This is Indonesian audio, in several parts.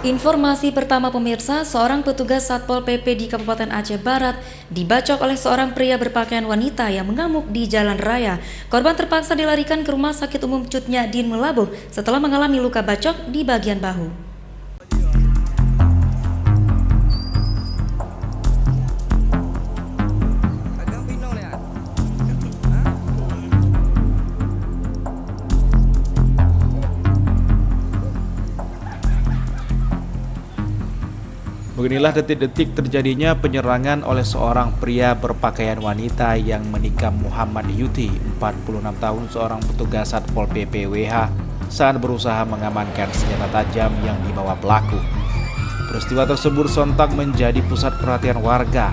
Informasi pertama pemirsa, seorang petugas Satpol PP di Kabupaten Aceh Barat dibacok oleh seorang pria berpakaian wanita yang mengamuk di jalan raya. Korban terpaksa dilarikan ke Rumah Sakit Umum Cut Nyak-Din Melabuh setelah mengalami luka bacok di bagian bahu. Beginilah detik-detik terjadinya penyerangan oleh seorang pria berpakaian wanita yang menikam Muhammad Yuti, 46 tahun, seorang petugas Satpol PP WH saat berusaha mengamankan senjata tajam yang dibawa pelaku. Peristiwa tersebut sontak menjadi pusat perhatian warga.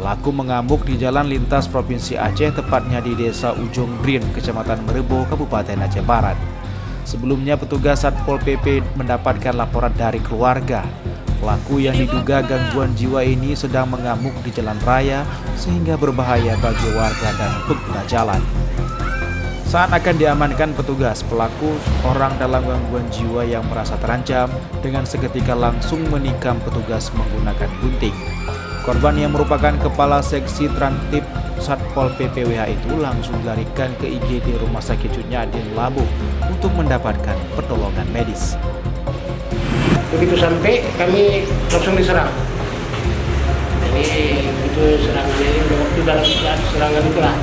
Pelaku mengamuk di jalan lintas Provinsi Aceh, tepatnya di Desa Ujung Drin, Kecamatan Merebo, Kabupaten Aceh Barat. Sebelumnya petugas Satpol PP mendapatkan laporan dari keluarga. Pelaku yang diduga gangguan jiwa ini sedang mengamuk di jalan raya sehingga berbahaya bagi warga dan pengguna jalan. Saat akan diamankan petugas, pelaku orang dalam gangguan jiwa yang merasa terancam dengan seketika langsung menikam petugas menggunakan gunting. Korban yang merupakan kepala seksi transtip Satpol PP WH itu langsung dilarikan ke IGD Rumah Sakit Cut Nyak-Din Melabuh untuk mendapatkan pertolongan medis. Begitu sampai kami langsung diserang. Jadi itu serangannya, waktu dalam serangan itulah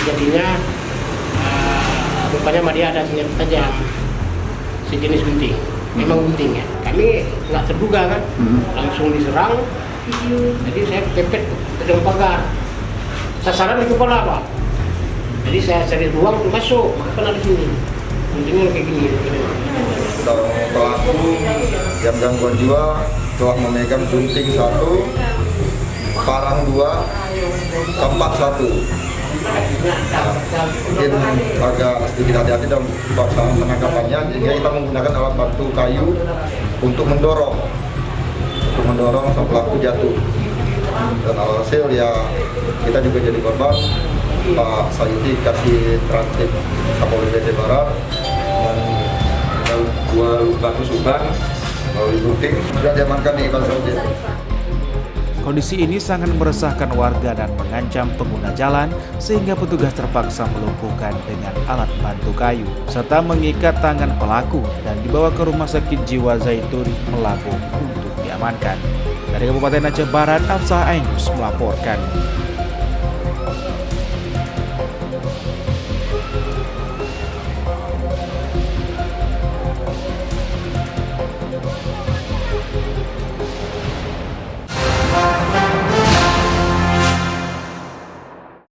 jadinya rupanya dia ada senjata tajam sejenis gunting. Memang gunting ya. Kami nggak terduga kan, langsung diserang. Jadi saya kepepet ke dalam pagar. Sasaran di kepala Pak. Jadi saya cari ruang untuk masuk, maka kena di sini. Guntingnya kayak gini. Seorang pelaku yang gangguan jiwa telah memegang gunting 1, parang 2, tempat 1. Mungkin agak sedikit hati-hati dalam pelaksanaan penangkapannya, sehingga kita menggunakan alat bantu kayu untuk mendorong sang pelaku jatuh. Dan alhasil ya kita juga jadi korban. Pak Sayuti kasih transit Kapolri Aceh Barat dan 2 luka tusukan melalui gunting sudah diamankan di Iban Saudi. Kondisi ini sangat meresahkan warga dan mengancam pengguna jalan sehingga petugas terpaksa melumpuhkan dengan alat bantu kayu serta mengikat tangan pelaku dan dibawa ke Rumah Sakit Jiwa Zaitun Melabuh untuk diamankan. Dari Kabupaten Aceh Barat, Afsah Ainus melaporkan.